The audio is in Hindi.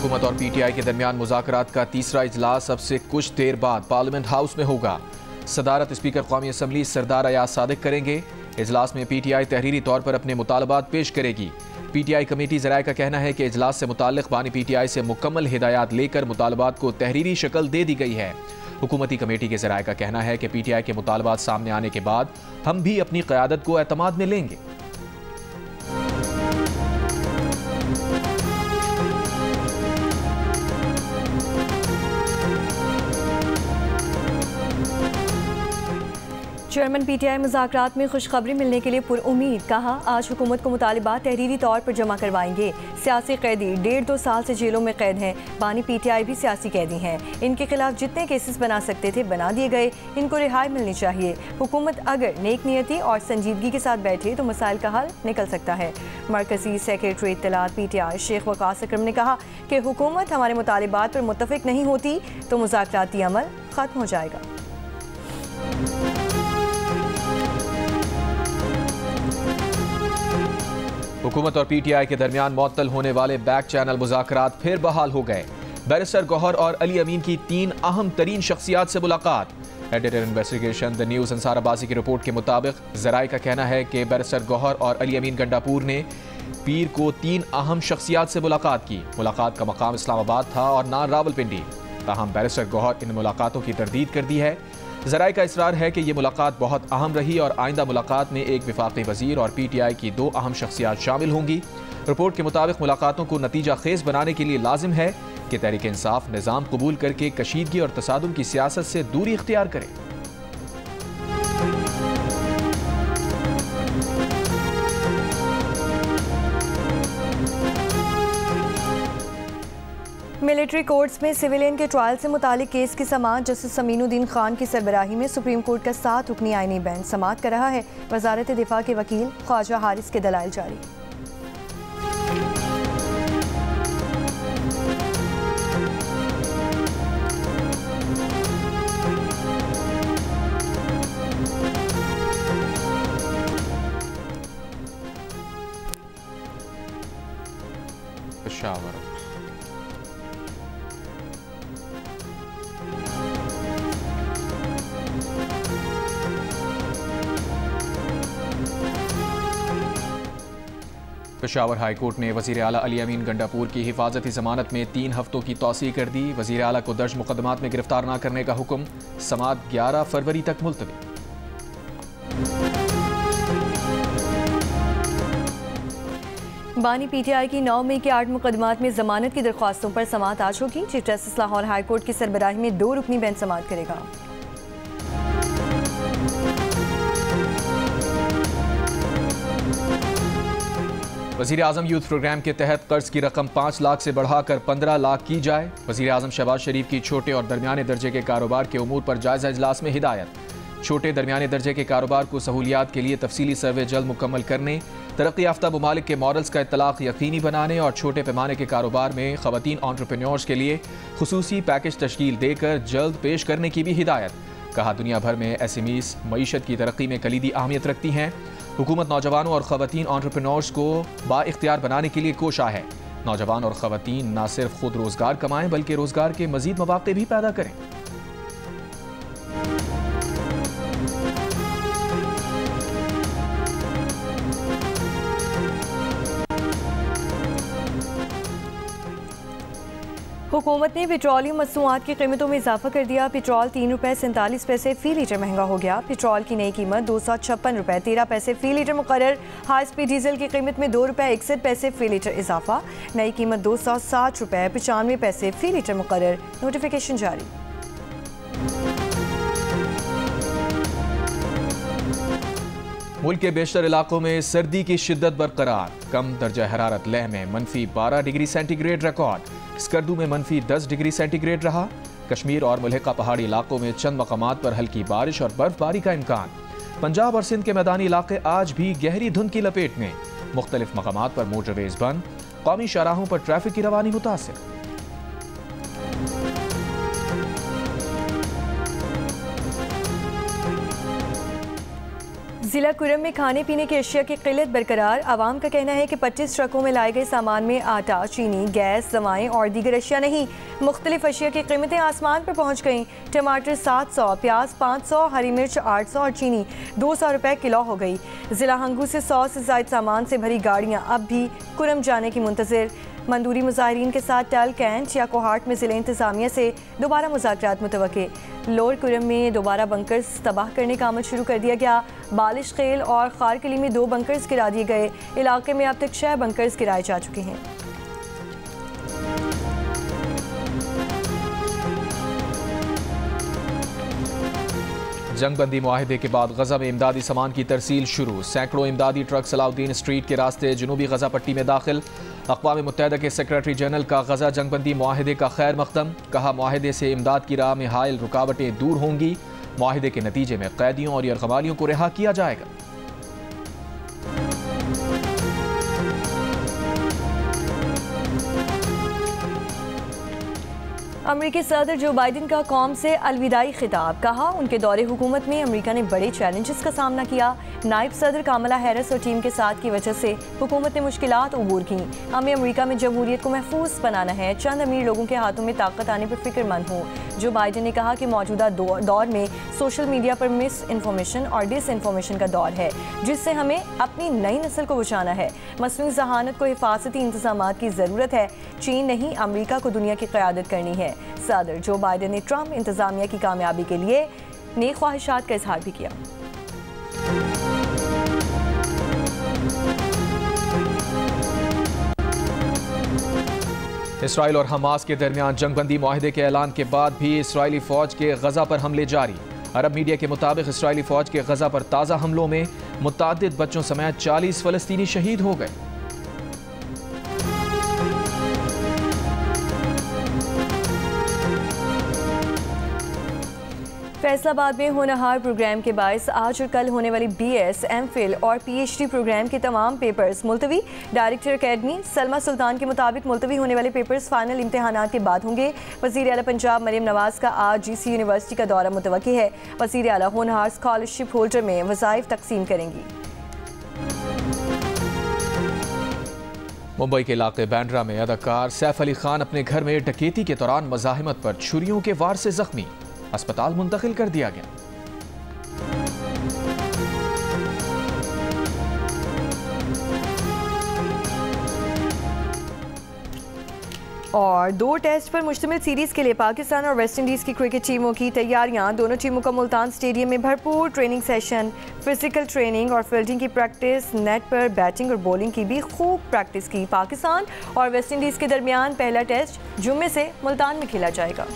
हुकूमत और PTI के दरमियान मुज़ाकरात का तीसरा इजलास अब से कुछ देर बाद पार्लियामेंट हाउस में होगा। सदारत स्पीकर कौमी असम्बली सरदार अयाज सादिक करेंगे। इजलास में PTI तहरीरी तौर पर अपने मुतालबात पेश करेगी। PTI कमेटी ज़राए का कहना है कि इजलास से मुताल्लिक़ बानी PTI से मुकम्मल हिदायत लेकर मुतालबात को तहरीरी शक्ल दे दी गई है। हुकूमती कमेटी के ज़राए का कहना है कि PTI के मुतालबात सामने आने के बाद हम भी अपनी क़यादत को एतमाद में लेंगे। चेयरमैन PTI मुज़ाकरात में खुशखबरी मिलने के लिए पुरउम्मीद। कहा, आज हुकूमत को मुतालिबात तहरीरी तौर पर जमा करवाएंगे। सियासी कैदी 1.5-2 साल से जेलों में कैद हैं। बानी PTI भी सियासी कैदी हैं। इनके खिलाफ जितने केसेस बना सकते थे बना दिए गए। इनको रिहाई मिलनी चाहिए। हुकूमत अगर नेक नियति और संजीदगी के साथ बैठे तो मसाइल का हल निकल सकता है। मरकजी सेक्रेटरी इत्तलात PTI शेख वकास अकरम ने कहा कि हुकूमत हमारे मुतालिबात पर मुत्तफिक नहीं होती तो मुज़ाकराती अमल ख़त्म हो जाएगा। हुकूमत और PTI के दरमियान मुअत्तल होने वाले बैक चैनल मुज़ाकरात फिर बहाल हो गए। बैरिस्टर गौहर और अली अमीन की 3 अहम तरीन शख्सियात से मुलाकात। Editor investigation the news Ansar Abbasi की रिपोर्ट के मुताबिक ज़राए का कहना है कि बैरिस्टर गौहर और अली अमीन गंडापुर ने पीर को 3 अहम शख्सियात से मुलाकात की। मुलाकात का मकाम इस्लामाबाद था और ना रावलपिंडी। ताहम बैरिस्टर गौहर इन मुलाकातों की तरदीद कर दी है। ज़राए का इसरार है कि ये मुलाकात बहुत अहम रही और आइंदा मुलाकात में एक वफाकी वज़ीर और PTI की 2 अहम शख्सियात शामिल होंगी। रिपोर्ट के मुताबिक मुलाकातों को नतीजा खेज बनाने के लिए लाजिम है कि तहरीक इंसाफ निज़ाम कबूल करके कशीदगी और तसादुम की सियासत से दूरी इख्तियार करे। मिलिट्री कोर्ट्स में सिविलियन के ट्रायल से मुतालिक केस की समाअत जस्टिस समीनुद्दीन खान की सरबराही में सुप्रीम कोर्ट का 7 रुकनी आईनी बेंच समाअत कर रहा है। वजारत दिफा के वकील ख्वाजा हारिस के दलाइल जारी। पेशावर पेशावर हाई कोर्ट ने वज़ीर आला अली अमीन गंडापुर की हिफाजती ज़मानत में 3 हफ्तों की तौसीह कर दी। वज़ीर आला को दर्ज मुकदमात में गिरफ्तार न करने का हुक्म। समाअत 11 फरवरी तक मुलतवी। बानी PTI की 9 मई के 8 मुकदमात में जमानत की दरख्वास्तों पर समाअत आज होगी। Chief justice Lahore high court की सरबराही में 2 रुकनी बेंच समाअत करेगा। वज़ीर आज़म यूथ प्रोग्राम के तहत कर्ज की रकम 5 लाख से बढ़ाकर 15 लाख की जाए। वज़ीर आज़म शहबाज शरीफ की छोटे और दरमियाने दर्जे के कारोबार के उमूर पर जायज़ा इजलास में हिदायत। छोटे दरमियाने दर्जे के कारोबार को सहूलियात के लिए तफसीली सर्वे जल्द मुकम्मल करने, तरक्की याफ्ता ममालिक के मॉडल्स का इत्तलाक़ यकीनी बनाने और छोटे पैमाने के कारोबार में ख़वातीन एंटरप्रेन्योर्स के लिए खुसूसी पैकेज तश्कील देकर जल्द पेश करने की भी हिदायत। कहा, दुनिया भर में SMEs मईशत की तरक्की में कलीदी अहमियत रखती हैं। हुकूमत नौजवानों और ख़वातीन एंटरप्रेन्योर्स को बाइख्तियार बनाने के लिए कोशा है। नौजवान और ख़वातीन न सिर्फ खुद रोज़गार कमाएं बल्कि रोज़गार के मज़ीद मौक़े भी पैदा करें। हुकूमत ने पेट्रोलियम मसनूआत की कीमतों में इजाफा कर दिया। पेट्रोल 3 रुपये 47 पैसे फ़ी लीटर महंगा हो गया। पेट्रोल की नई कीमत 256 रुपये 13 पैसे फ़ी लीटर मुकर्रर। हाई स्पीड डीजल की कीमत में 2 रुपये 61 पैसे फ़ी लीटर इजाफा। नई कीमत 260 रुपये 95 पैसे फ़ी लीटर मुकर्रर। नोटिफिकेशन जारी। मुल्क के बेशतर इलाकों में सर्दी की शिद्दत बरकरार। कम दर्जा हरारत लेह में -12 डिग्री सेंटीग्रेड रिकॉर्ड। स्कर्दू में -10 डिग्री सेंटीग्रेड रहा। कश्मीर और मुल्हिका पहाड़ी इलाकों में चंद मकामात पर हल्की बारिश और बर्फबारी का इम्कान। पंजाब और सिंध के मैदानी इलाके आज भी गहरी धुंध की लपेट में। मुख्तलिफ मकामात पर मोटरवेज बंद। कौमी शाहराहों पर ट्रैफिक की रवानी मुतासिर। जिला कुरम में खाने पीने की अशिया की किल्लत बरकरार। आवाम का कहना है कि 25 ट्रकों में लाए गए सामान में आटा, चीनी, गैस, दवाएं और दीगर अशिया नहीं। मुख्तलिफ अशिया की कीमतें आसमान पर पहुँच गईं। टमाटर 700, प्याज 500, हरी मिर्च 800 और चीनी 200 रुपये किलो हो गई। जिला हंगू से 100 से ज़ायद सामान से भरी गाड़ियाँ अब भी कुरम जाने की मुंतज़िर। मंदूरी मुजाहिरीन के साथ टल, कैंट या कोहाट में ज़िला इंतज़ामिया से दोबारा मुज़ाकरात मुतवक्के। लोअर कुरम में दोबारा बंकर्स तबाह करने का अमल शुरू कर दिया गया। बालिश खेल और खारकली में 2 बंकर्स गिरा दिए गए। इलाके में अब तक 6 बंकर्स गिराए जा चुके हैं। जंगबंदी मुआहदे के बाद गजा में इमदादी सामान की तरसील शुरू। सैकड़ों इमदादी ट्रक सलाउद्दीन स्ट्रीट के रास्ते जनूबी गजा पट्टी में दाखिल। अक़वाम मुत्तहिदा के सेक्रेटरी जनरल का गजा जंगबंदी मुआहदे का खैर मकदम। कहा, मुआहदे से इमदाद की राह में हायल रुकावटें दूर होंगी। मुआहदे के नतीजे में कैदियों और यरगमालियों को रिहा किया जाएगा। अमरीकी सदर जो बाइडन का कौम से अलविदाई खिताब। कहा, उनके दौरे हुकूमत में अमरीका ने बड़े चैलेंजेस का सामना किया। नायब सदर कामला हैरिस और टीम के साथ की वजह से हुकूमत ने मुश्किलात उबूर की। हमें अमरीका में जमहूरियत को महफूज बनाना है। चंद अमीर लोगों के हाथों में ताकत आने पर फिक्रमंद हूँ। जो बाइडन ने कहा कि मौजूदा दौर में सोशल मीडिया पर मिस इन्फॉर्मेशन और डिस इन्फॉर्मेशन का दौर है, जिससे हमें अपनी नई नस्ल को बचाना है। मसनूई जहानत को हिफाजती इंतजामात की ज़रूरत है। चीन नहीं, अमरीका को दुनिया की क़यादत करनी है। सदर जो बाइडन ने ट्रंप इंतजामिया की कामयाबी के लिए नेक ख्वाहिशात का इजहार भी किया। इसराइल और हमास के दरमियान जंगबंदी मुआहदे के ऐलान के बाद भी इसराइली फौज के गजा पर हमले जारी। अरब मीडिया के मुताबिक इसराइली फौज के गजा पर ताज़ा हमलों में मुतअद्दिद बच्चों समेत 40 फ़लस्तीनी शहीद हो गए। फैसलाबाद में होनहार प्रोग्राम के बायस आज और कल होने वाली BS, MPhil और PhD प्रोग्राम के तमाम पेपर्स मुलतवी। डायरेक्टर अकेडमी सलमा सुल्तान के मुताबिक मुलतवी होने वाले पेपर्स फाइनल इम्तहानात के बाद होंगे। वज़ीर आला पंजाब मरियम नवाज़ का आज GC यूनिवर्सिटी का दौरा मुतवक्की है। वज़ीर आला होनहार स्कॉलरशिप होल्डर में वज़ाइफ तकसीम करेंगी। मुंबई के इलाके बैंड्रा में अदाकार सैफ अली खान अपने घर में डकैती के दौरान मज़ाहिमत पर छुरियों के वार से जख्मी। अस्पताल मुंतकिल कर दिया गया। और 2 टेस्ट पर मुश्तमिल सीरीज के लिए पाकिस्तान और वेस्ट इंडीज़ की क्रिकेट टीमों की तैयारियां। दोनों टीमों का मुल्तान स्टेडियम में भरपूर ट्रेनिंग सेशन, फिजिकल ट्रेनिंग और फील्डिंग की प्रैक्टिस। नेट पर बैटिंग और बॉलिंग की भी खूब प्रैक्टिस की। पाकिस्तान और वेस्ट इंडीज़ के दरमियान पहला टेस्ट जुम्मे से मुल्तान में खेला जाएगा।